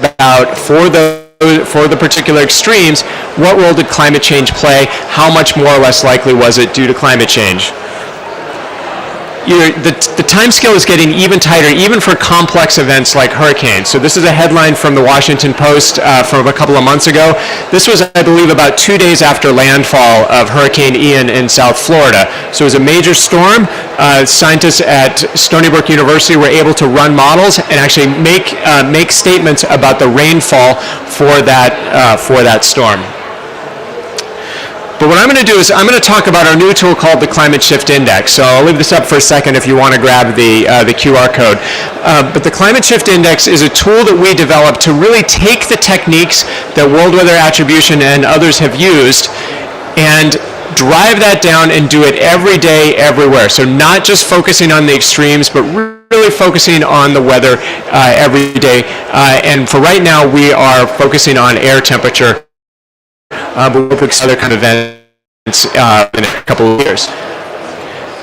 about for the particular extremes, what role did climate change play? How much more or less likely was it due to climate change? The time scale is getting even tighter, even for complex events like hurricanes. So this is a headline from the Washington Post from a couple of months ago. This was, I believe, about 2 days after landfall of Hurricane Ian in South Florida. So it was a major storm. Scientists at Stony Brook University were able to run models and actually make statements about the rainfall for that storm. But what I'm going to do is I'm going to talk about our new tool called the Climate Shift Index. So I'll leave this up for a second if you want to grab the QR code. But the Climate Shift Index is a tool that we developed to really take the techniques that World Weather Attribution and others have used and drive that down and do it every day, everywhere. So not just focusing on the extremes, but really focusing on the weather every day. And for right now, we are focusing on air temperature. But we'll look at other kind of events in a couple of years.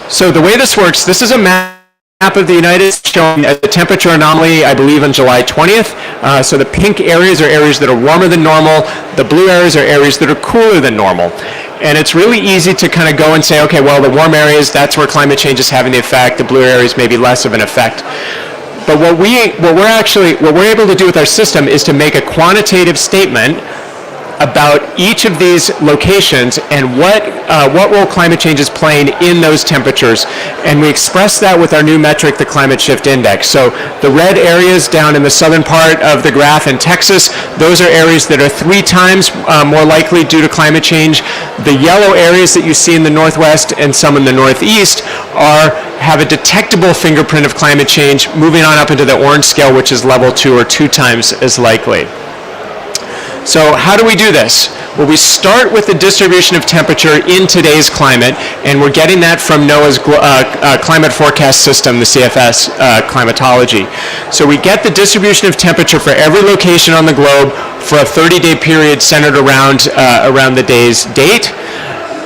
So the way this works, this is a map of the United States showing a temperature anomaly, I believe, on July 20th. So the pink areas are areas that are warmer than normal. The blue areas are areas that are cooler than normal. And it's really easy to kind of go and say, okay, well, the warm areas, that's where climate change is having the effect. The blue areas may be less of an effect. But what we're able to do with our system is to make a quantitative statement about each of these locations and what role climate change is playing in those temperatures. And we express that with our new metric, the Climate Shift Index. So the red areas down in the southern part of the graph in Texas, those are areas that are 3 times more likely due to climate change. The yellow areas that you see in the northwest and some in the northeast have a detectable fingerprint of climate change, moving on up into the orange scale, which is level 2 or 2 times as likely. So how do we do this? Well, we start with the distribution of temperature in today's climate, and we're getting that from NOAA's climate forecast system, the CFS climatology. So we get the distribution of temperature for every location on the globe for a 30-day period centered around the day's date.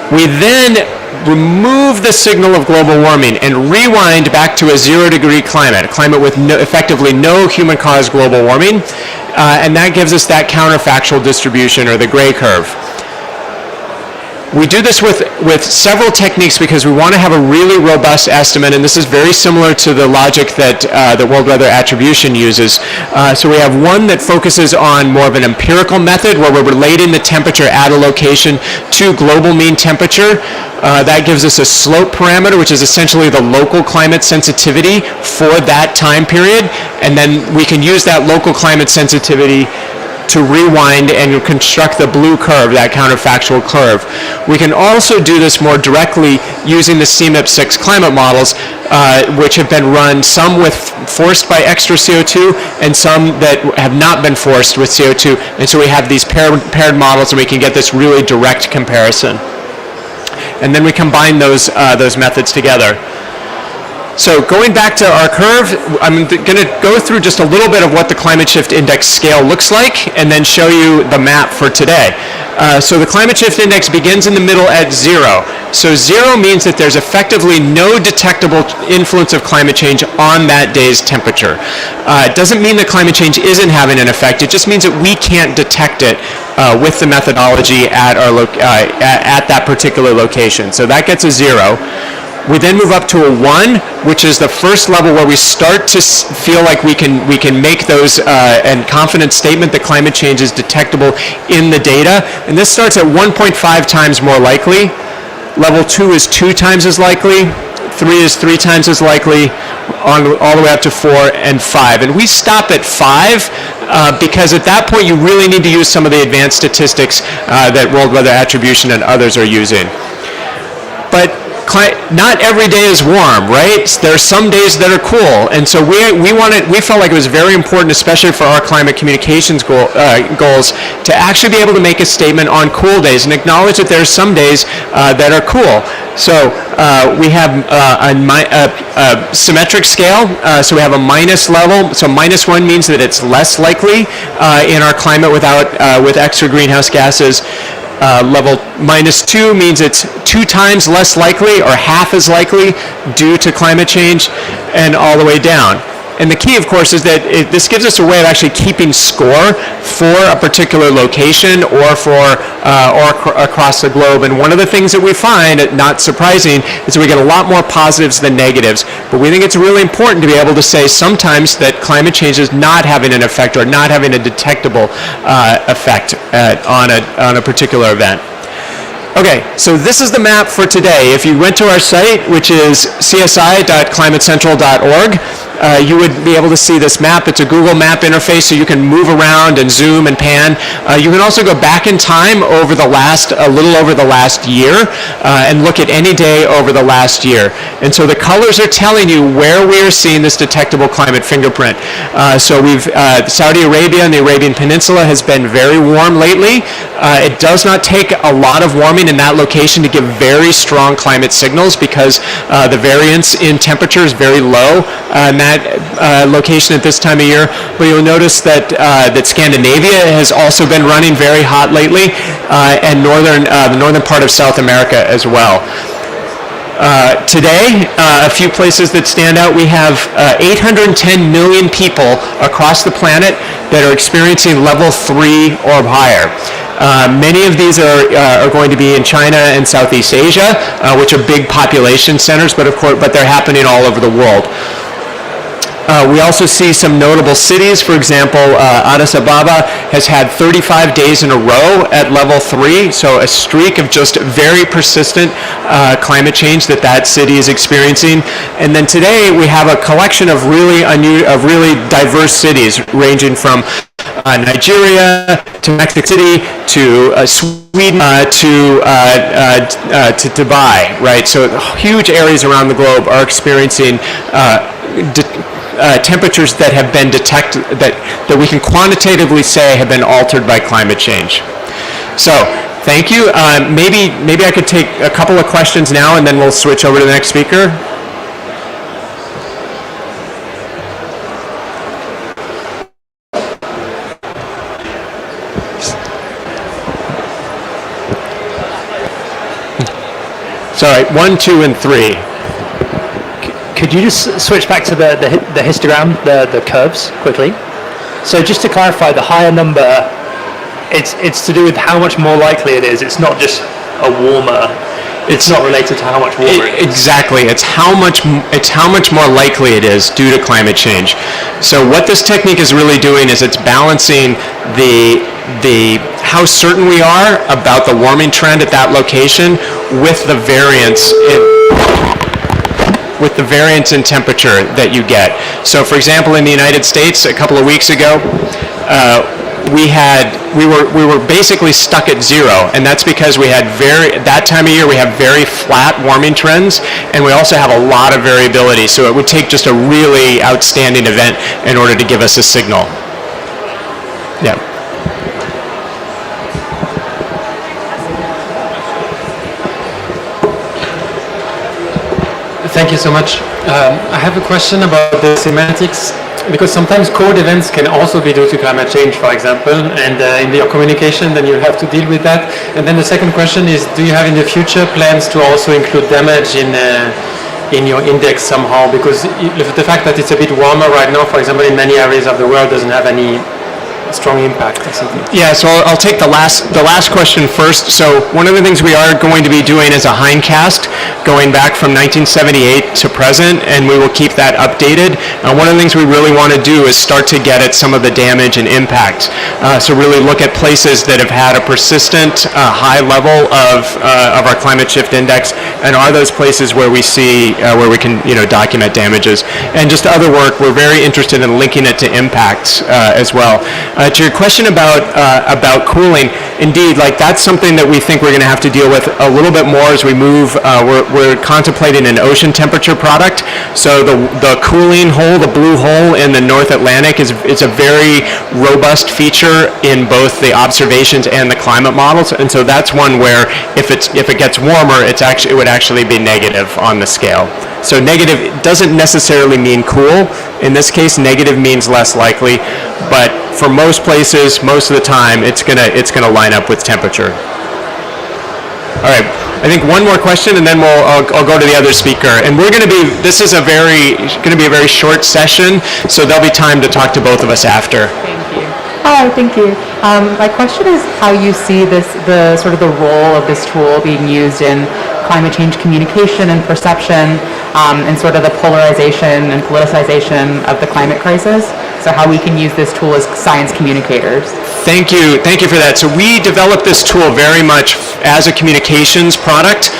We then remove the signal of global warming and rewind back to a 0-degree climate, a climate with effectively no human-caused global warming. And that gives us that counterfactual distribution, or the gray curve. We do this with several techniques because we want to have a really robust estimate, and this is very similar to the logic that the World Weather Attribution uses. So we have one that focuses on more of an empirical method where we're relating the temperature at a location to global mean temperature. That gives us a slope parameter, which is essentially the local climate sensitivity for that time period, and then we can use that local climate sensitivity to rewind and construct the blue curve, that counterfactual curve. We can also do this more directly using the CMIP6 climate models, which have been run, some forced by extra CO2 and some that have not been forced with CO2. And so we have these paired models, and we can get this really direct comparison. And then we combine those methods together. So going back to our curve, I'm going to go through just a little bit of what the Climate Shift Index scale looks like and then show you the map for today. So the Climate Shift Index begins in the middle at 0. So 0 means that there's effectively no detectable influence of climate change on that day's temperature. It doesn't mean that climate change isn't having an effect. It just means that we can't detect it with the methodology at that particular location. So that gets a 0. We then move up to a 1, which is the first level where we start to feel like we can make those and confident statement that climate change is detectable in the data. And this starts at 1.5 times more likely. Level 2 is 2 times as likely. 3 is 3 times as likely, all the way up to 4 and 5. And we stop at 5 because at that point you really need to use some of the advanced statistics that World Weather Attribution and others are using. But not every day is warm, right? There are some days that are cool, and so we felt like it was very important, especially for our climate communications goals, to actually be able to make a statement on cool days and acknowledge that there are some days that are cool. So we have a symmetric scale, so we have a minus level. So -1 means that it's less likely in our climate with extra greenhouse gases. Level -2 means it's 2 times less likely or half as likely due to climate change, and all the way down. And the key, of course, is that this gives us a way of actually keeping score for a particular location or across the globe. And one of the things that we find, not surprising, is that we get a lot more positives than negatives. But we think it's really important to be able to say sometimes that climate change is not having an effect or not having a detectable effect on a particular event. Okay, so this is the map for today. If you went to our site, which is csi.climatecentral.org, you would be able to see this map. It's a Google Map interface, so you can move around and zoom and pan. You can also go back in time over a little over the last year, and look at any day over the last year. And so the colors are telling you where we are seeing this detectable climate fingerprint. So Saudi Arabia and the Arabian Peninsula has been very warm lately. It does not take a lot of warming in that location to give very strong climate signals because the variance in temperature is very low in that location at this time of year. But you'll notice that Scandinavia has also been running very hot lately, and the northern part of South America as well. Today, a few places that stand out, we have 810 million people across the planet that are experiencing level 3 or higher. Many of these are going to be in China and Southeast Asia, which are big population centers, but they're happening all over the world. We also see some notable cities. For example, Addis Ababa has had 35 days in a row at level 3, so a streak of just very persistent climate change that city is experiencing. And then today we have a collection of really diverse cities, ranging from Nigeria to Mexico City to Sweden to Dubai, right? So huge areas around the globe are experiencing temperatures that have been detected, that we can quantitatively say have been altered by climate change. So thank you. Maybe I could take a couple of questions now, and then we'll switch over to the next speaker. Sorry, 1, 2, and 3. Could you just switch back to the histogram, the curves, quickly? So just to clarify, the higher number, it's to do with how much more likely it is. It's not just a warmer. It's not related to how much warmer it is. Exactly. It's how much more likely it is due to climate change. So what this technique is really doing is it's balancing the how certain we are about the warming trend at that location with the variance in temperature that you get. So for example, in the United States a couple of weeks ago, we were basically stuck at 0, and that's because we had that time of year we have very flat warming trends, and we also have a lot of variability. So it would take just a really outstanding event in order to give us a signal. Yeah. Thank you so much. I have a question about the semantics, because sometimes code events can also be due to climate change, for example, and in your communication then you have to deal with that. And then the second question is, do you have in the future plans to also include damage in your index somehow? Because the fact that it's a bit warmer right now, for example, in many areas of the world doesn't have any strong impact or something. Yeah, so I'll take the last question first. So one of the things we are going to be doing is a hindcast going back from 1978 to present, and we will keep that updated. One of the things we really want to do is start to get at some of the damage and impact. So really look at places that have had a persistent high level of our climate shift index, and are those places where we see where we can document damages. And just other work, we're very interested in linking it to impacts as well. To your question about cooling, indeed, that's something that we think we're going to have to deal with a little bit more as we move. We're contemplating an ocean temperature product. So the cooling hole, the blue hole in the North Atlantic, is a very robust feature in both the observations and the climate models. And so that's one where if it gets warmer, it would actually be negative on the scale. So negative doesn't necessarily mean cool. In this case, negative means less likely, but for most places, most of the time, it's gonna line up with temperature. All right. I think one more question, and then I'll go to the other speaker. And this is going to be a very short session, so there'll be time to talk to both of us after. Thank you. Hi, thank you. My question is how you see the sort of the role of this tool being used in climate change communication and perception, and sort of the polarization and politicization of the climate crisis. So how we can use this tool as science communicators. Thank you for that. So we developed this tool very much as a communications product.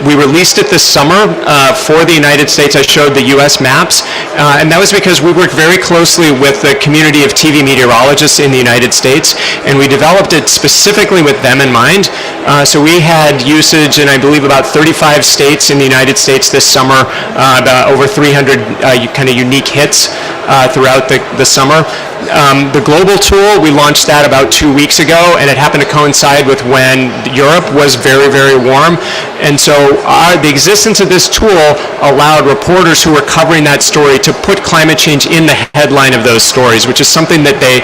We released it this summer for the United States. I showed the U.S. maps, and that was because we worked very closely with the community of TV meteorologists in the United States, and we developed it specifically with them in mind. So we had usage in, I believe, about 35 states in the United States this summer, about over 300 kind of unique hits throughout the summer. The global tool, we launched that about 2 weeks ago, and it happened to coincide with when Europe was very, very warm. And so the existence of this tool allowed reporters who were covering that story to put climate change in the headline of those stories, which is something that they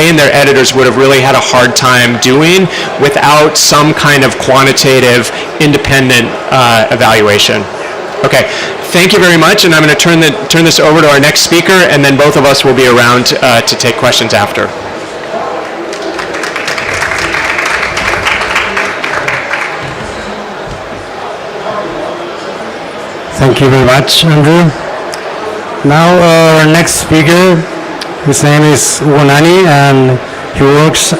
and their editors would have really had a hard time doing without some kind of quantitative, independent evaluation. Okay, thank you very much, and I'm going to turn this over to our next speaker, and then both of us will be around to take questions after. Thank you very much, Andrew. Now our next speaker, his name is Wonani, and he works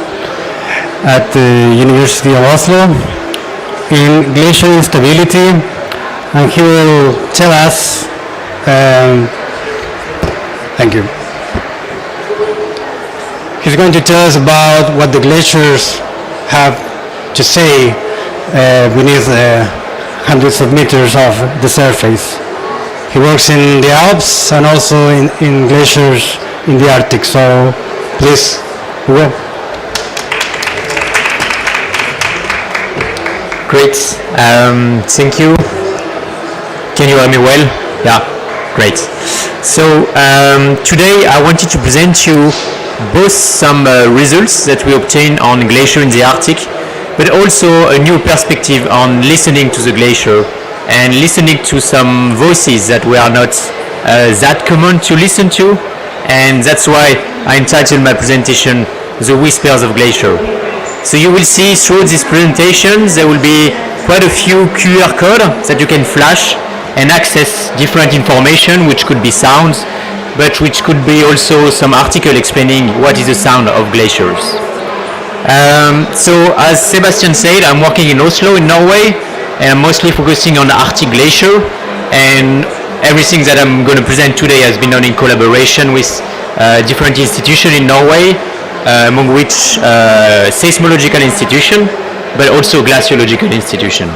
at the University of Oslo in glacial instability, and he will tell us, thank you. He's going to tell us about what the glaciers have to say beneath hundreds of meters of the surface. He works in the Alps and also in glaciers in the Arctic, so please, Hugo. Great, thank you. Can you hear me well? Yeah, great. So today I wanted to present you both some results that we obtained on glacier in the Arctic, but also a new perspective on listening to the glacier and listening to some voices that were not that common to listen to, and that's why I entitled my presentation The Whispers of Glacier. So you will see through this presentation there will be quite a few QR codes that you can flash and access different information, which could be sounds, but which could be also some article explaining what is the sound of glaciers. So as Sebastian said, I'm working in Oslo in Norway, and I'm mostly focusing on the Arctic glacier, and everything that I'm going to present today has been done in collaboration with different institutions in Norway, among which seismological institution, but also glaciological institution.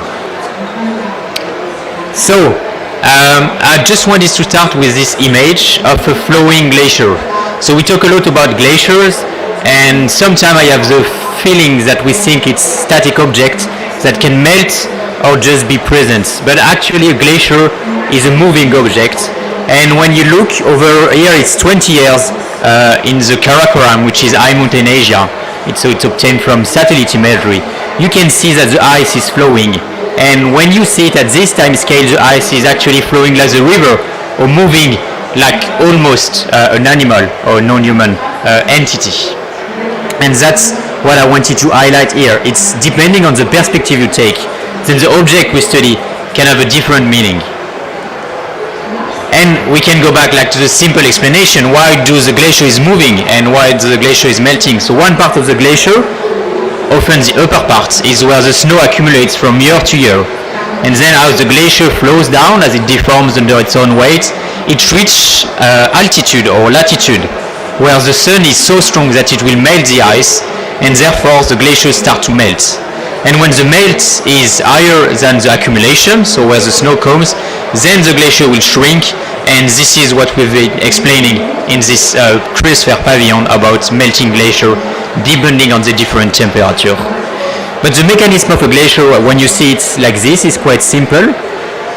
So I just wanted to start with this image of a flowing glacier. So we talk a lot about glaciers, and sometimes I have the feeling that we think it's static object that can melt or just be present, but actually a glacier is a moving object. And when you look over here, it's 20 years in the Karakoram, which is high mountain Asia. It's obtained from satellite imagery. You can see that the ice is flowing, and when you see it at this time scale, the ice is actually flowing like the river, or moving like almost an animal or a non-human entity. And that's what I wanted to highlight here. It's depending on the perspective you take, then the object we study can have a different meaning. And we can go back like to the simple explanation, why do the glacier is moving and why the glacier is melting. So one part of the glacier, often the upper part, is where the snow accumulates from year to year. And then as the glacier flows down, as it deforms under its own weight, it reaches altitude or latitude, where the sun is so strong that it will melt the ice, and therefore the glaciers start to melt. And when the melt is higher than the accumulation, so where the snow comes, then the glacier will shrink, and this is what we've been explaining in this cryosphere pavilion about melting glacier depending on the different temperature. But the mechanism of a glacier, when you see it like this, is quite simple,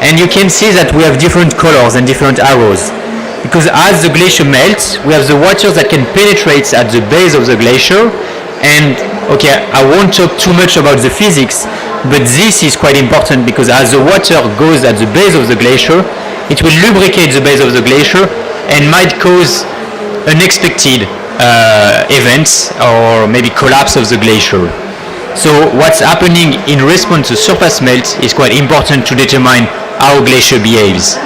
and you can see that we have different colors and different arrows. Because as the glacier melts, we have the water that can penetrate at the base of the glacier, and okay, I won't talk too much about the physics, But this is quite important because as the water goes at the base of the glacier, it will lubricate the base of the glacier and might cause unexpected events or maybe collapse of the glacier. So what's happening in response to surface melt is quite important to determine how glacier behaves.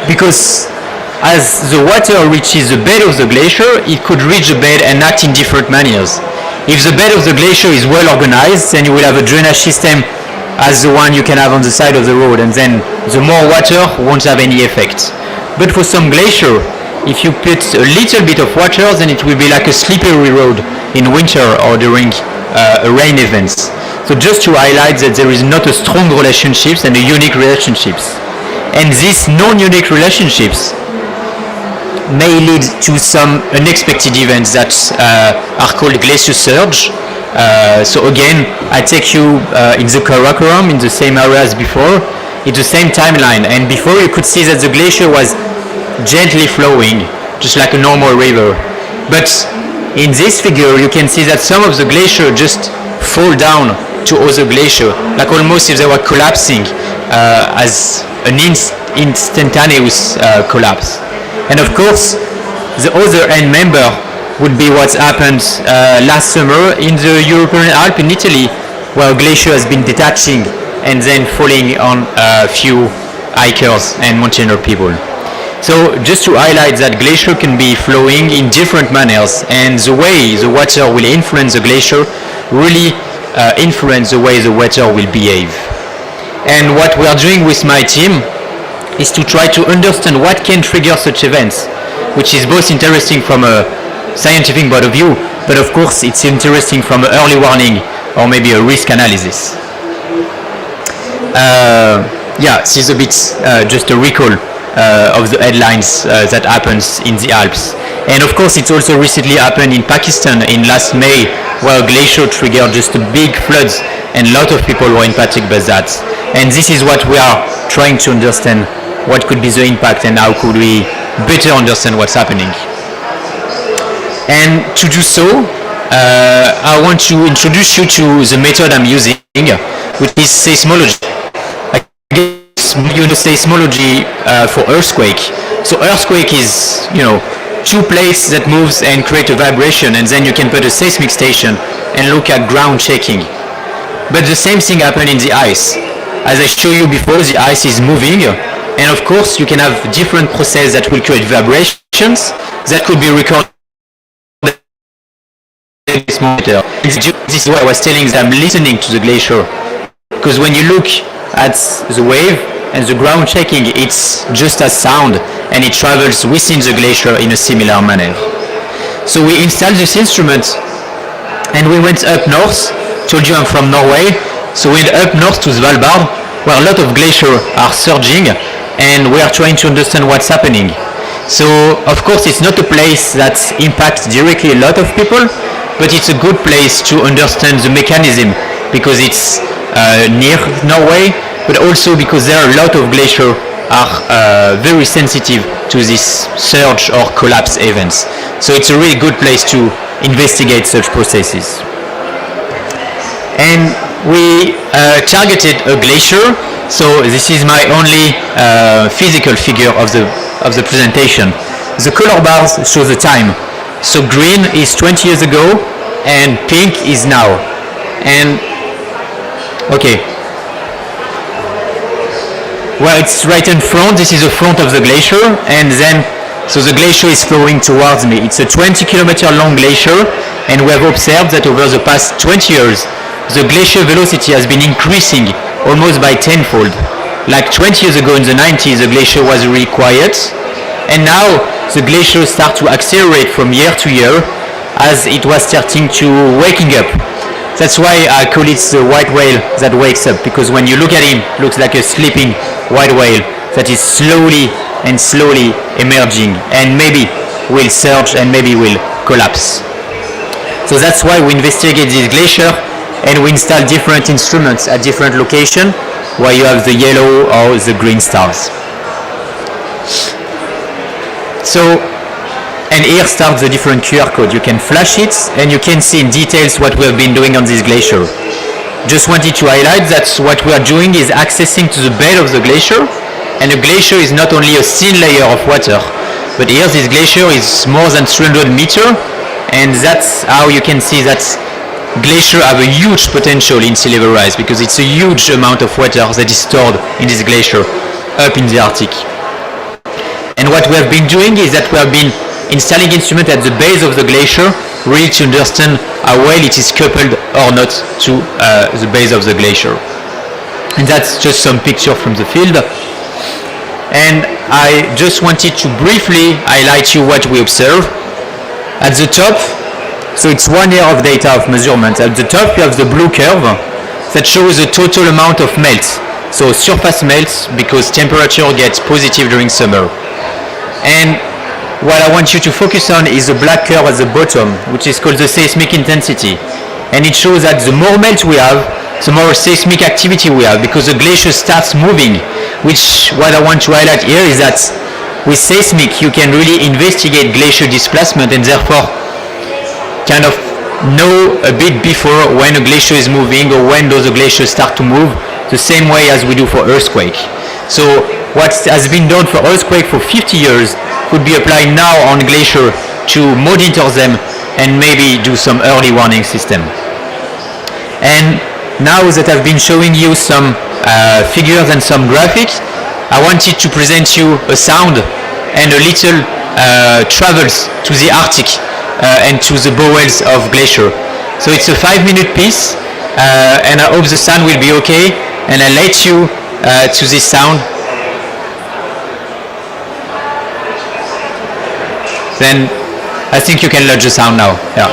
Because as the water reaches the bed of the glacier, it could reach the bed and act in different manners. If the bed of the glacier is well organized, then you will have a drainage system as the one you can have on the side of the road, and then the more water won't have any effect. But for some glacier, if you put a little bit of water, then it will be like a slippery road in winter or during rain events. So just to highlight that there is not a strong relationships and a unique relationships. And these non-unique relationships may lead to some unexpected events that are called glacier surge. So again, I take you in the Karakoram, in the same area as before. It's the same timeline, and before you could see that the glacier was gently flowing, just like a normal river. But in this figure, you can see that some of the glacier just fall down to other glacier, like almost if they were collapsing as an instantaneous collapse. And of course, the other end member would be what happened last summer in the European Alps in Italy, where a glacier has been detaching and then falling on a few hikers and mountaineer people. So just to highlight that glacier can be flowing in different manners, and the way the water will influence the glacier really influence the way the water will behave. And what we are doing with my team is to try to understand what can trigger such events, which is both interesting from a scientific point of view, but of course it's interesting from an early warning or maybe a risk analysis. This is a bit just a recall of the headlines that happens in the Alps. And of course it's also recently happened in Pakistan in last May, where a glacier triggered just a big floods and a lot of people were impacted by that. And this is what we are trying to understand, what could be the impact and how could we better understand what's happening. And to do so, I want to introduce you to the method I'm using, which is seismology. I guess you know seismology for earthquake. So earthquake is, two plates that moves and create a vibration, and then you can put a seismic station and look at ground shaking. But the same thing happened in the ice. As I showed you before, the ice is moving, and of course you can have different processes that will create vibrations that could be recorded. This is why I was telling that I'm listening to the glacier, because when you look at the wave and the ground shaking, it's just a sound and it travels within the glacier in a similar manner. So we installed this instrument and we went up north. Told you I'm from Norway, so we went up north to Svalbard, where a lot of glaciers are surging, and we are trying to understand what's happening. So of course it's not a place that impacts directly a lot of people, but it's a good place to understand the mechanism, because it's near Norway, but also because there are a lot of glaciers are very sensitive to this surge or collapse events. So it's a really good place to investigate such processes. And we targeted a glacier, so this is my only physical figure of the presentation. The color bars show the time. So green is 20 years ago and pink is now. And okay, well, it's right in front. This is the front of the glacier, and then so the glacier is flowing towards me. It's a 20-kilometer long glacier, and we have observed that over the past 20 years the glacier velocity has been increasing almost by tenfold. Like 20 years ago in the 90s, the glacier was really quiet, and now the glacier starts to accelerate from year to year as it was starting to waking up. That's why I call it the white whale that wakes up, because when you look at him, it looks like a sleeping white whale that is slowly emerging and maybe will surge and maybe will collapse. So that's why we investigate this glacier and we install different instruments at different locations where you have the yellow or the green stars. So, and here starts the different QR code. You can flash it and you can see in details what we have been doing on this glacier. just wanted to highlight that what we are doing is accessing to the bed of the glacier, and a glacier is not only a thin layer of water, but here this glacier is more than 300 meters, and that's how you can see that glacier have a huge potential in sea level rise, because it's a huge amount of water that is stored in this glacier up in the Arctic. And what we have been doing is that we have been installing instruments at the base of the glacier, really to understand how well it is coupled or not to the base of the glacier. And that's just some picture from the field. And I just wanted to briefly highlight you what we observe. At the top, so it's 1 year of data of measurement. At the top you have the blue curve that shows the total amount of melt. So surface melts because temperature gets positive during summer. And what I want you to focus on is the black curve at the bottom, which is called the seismic intensity. And it shows that the more melt we have, the more seismic activity we have, because the glacier starts moving, which what I want to highlight here is that with seismic you can really investigate glacier displacement and therefore kind of know a bit before when a glacier is moving or when those glaciers start to move, the same way as we do for earthquake. So what has been done for earthquake for 50 years could be applied now on glacier to monitor them and maybe do some early warning system. And now that I've been showing you some figures and some graphics, I wanted to present you a sound and a little travels to the Arctic and to the bowels of glacier. So it's a 5-minute piece, and I hope the sound will be okay, and I'll let you to this sound. Then I think you can launch the sound now. Yeah.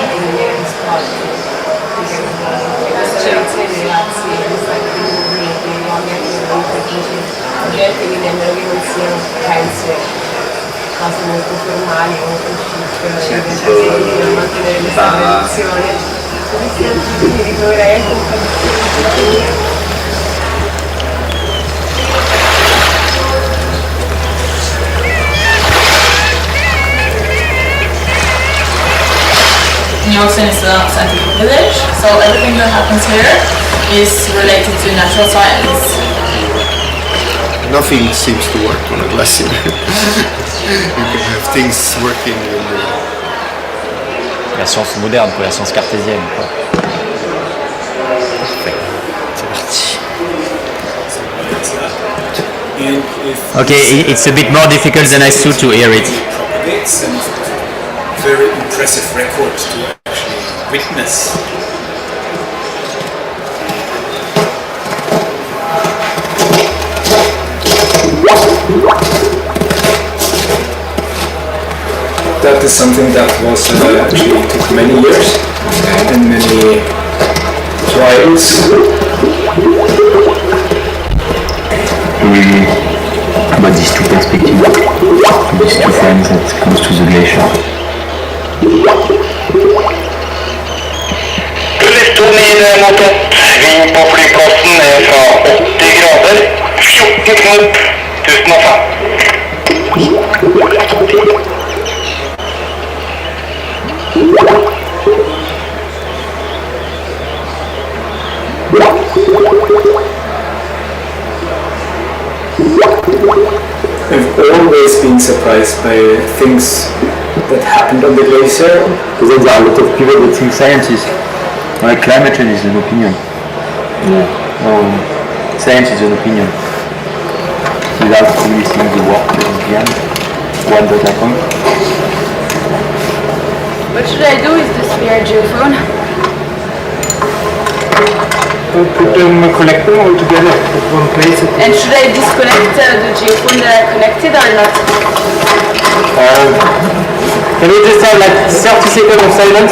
Nielsen is a scientific village, so everything that happens here is related to natural science. Nothing seems to work on a glacier. You can have things working in the... La science moderne, quoi, la science cartésienne, quoi. Okay, it's a bit more difficult than I thought to hear it. Very impressive record to actually witness. That is something that was actually took many years and many trials. About these two perspectives, these two friends that comes to the glacier. Tunneltonen mot opp, vind på flyplassen er fra 80 grader, 14 knop, 1005. I've always been surprised by things that happened on the glacier. Because there are a lot of people that think scientists, like climate change is an opinion. Science is an opinion. Without really seeing the work behind what does happen. What should I do with this spare geophone? Collect them all together at one place. And should I disconnect the geophone that I connected or not? Can we just have like 30 seconds of silence?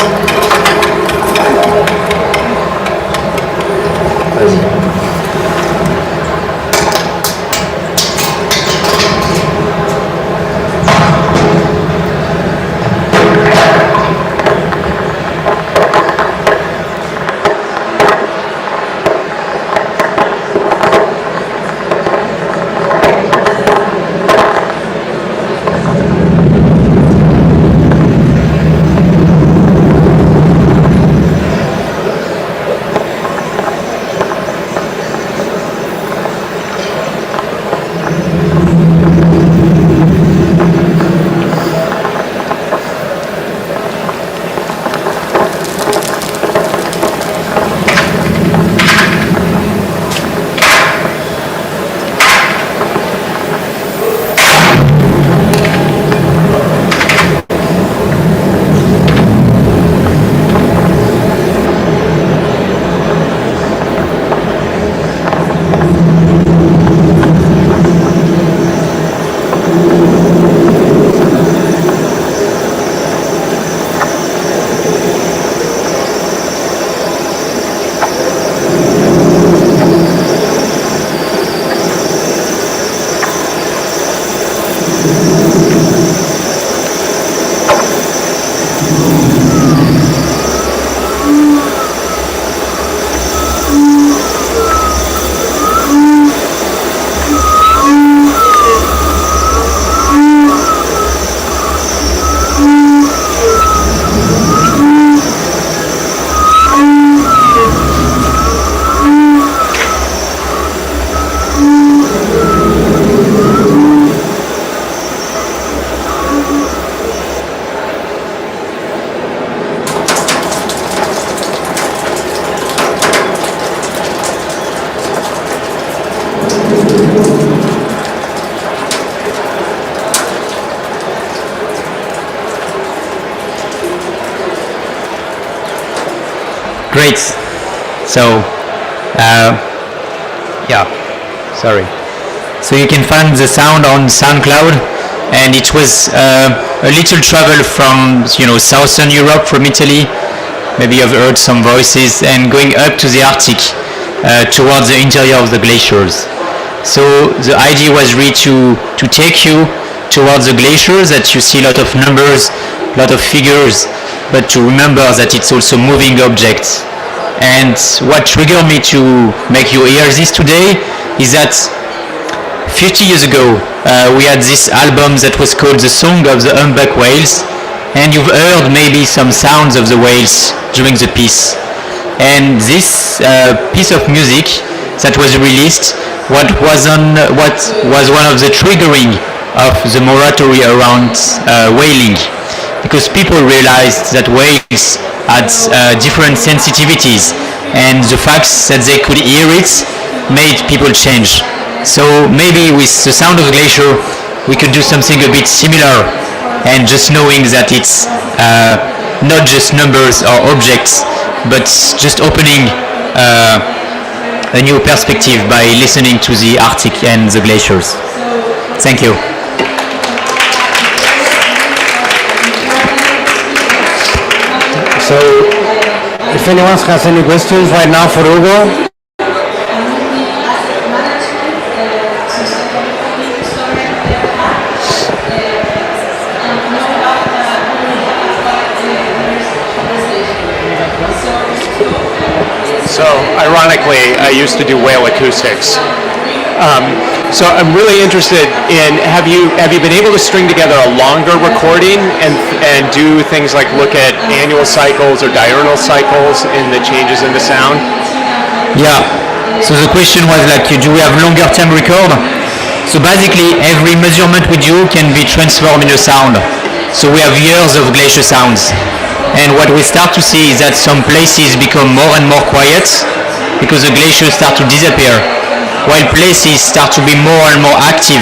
Great. So, yeah, sorry. So you can find the sound on SoundCloud, and it was a little travel from Southern Europe, from Italy. Maybe you've heard some voices, and going up to the Arctic, towards the interior of the glaciers. So the idea was really to take you towards the glaciers, that you see a lot of numbers, a lot of figures, but to remember that it's also moving objects. And what triggered me to make you hear this today is that 50 years ago we had this album that was called The Song of the Humpback Whales, and you've heard maybe some sounds of the whales during the piece. And this piece of music that was released, what was one of the triggering of the moratory around whaling, because people realized that whales had different sensitivities, and the fact that they could hear it made people change. So maybe with the sound of the glacier we could do something a bit similar, and just knowing that it's not just numbers or objects, but just opening a new perspective by listening to the Arctic and the glaciers. Thank you. So, if anyone has any questions right now for Hugo, So, ironically, I used to do whale acoustics. So I'm really interested in, have you been able to string together a longer recording and do things like look at annual cycles or diurnal cycles in the changes in the sound? Yeah. So the question was like, do we have longer term record? So basically every measurement we do can be transformed in a sound. So we have years of glacier sounds. And what we start to see is that some places become more and more quiet because the glaciers start to disappear, while places start to be more and more active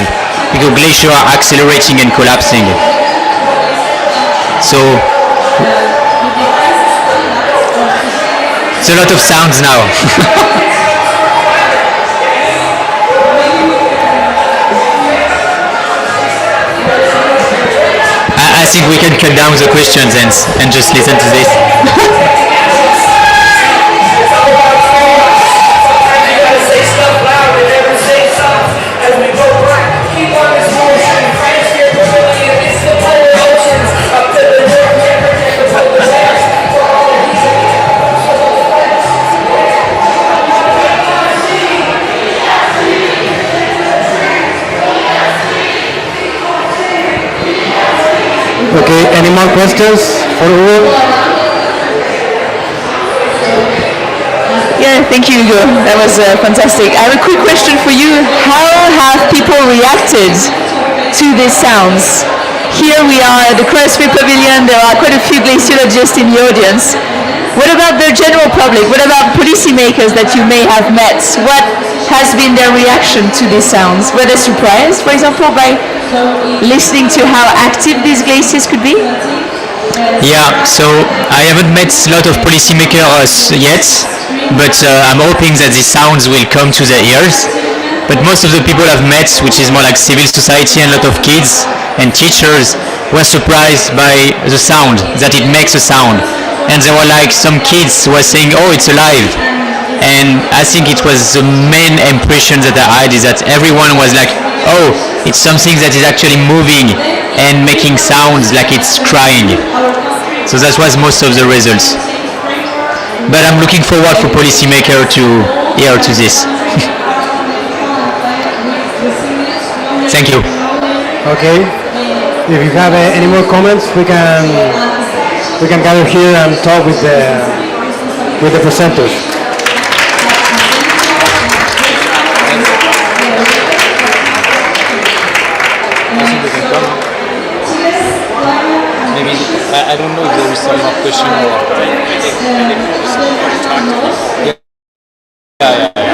because glaciers are accelerating and collapsing. So it's a lot of sounds now. I think we can cut down the questions and just listen to this. okay, any more questions for Hugo? Yeah, thank you, Hugo. That was fantastic. I have a quick question for you. How have people reacted to these sounds? Here we are at the Crosby Pavilion. There are quite a few glaciologists in the audience. What about the general public? What about policymakers that you may have met? What has been their reaction to these sounds? Were they surprised, for example, by listening to how active these glaciers could be? Yeah, so I haven't met a lot of policymakers yet, but I'm hoping that these sounds will come to their ears. But most of the people I've met, which is more like civil society and a lot of kids and teachers, were surprised by the sound, that it makes a sound. And there were like some kids who were saying, oh, it's alive. And I think it was the main impression that I had, is that everyone was like, oh, it's something that is actually moving and making sounds like it's crying. So that was most of the results. But I'm looking forward for policymakers to hear to this. Thank you. Okay, if you have any more comments, we can gather here and talk with the presenters. Maybe, I don't know if there is some more question or... Yeah.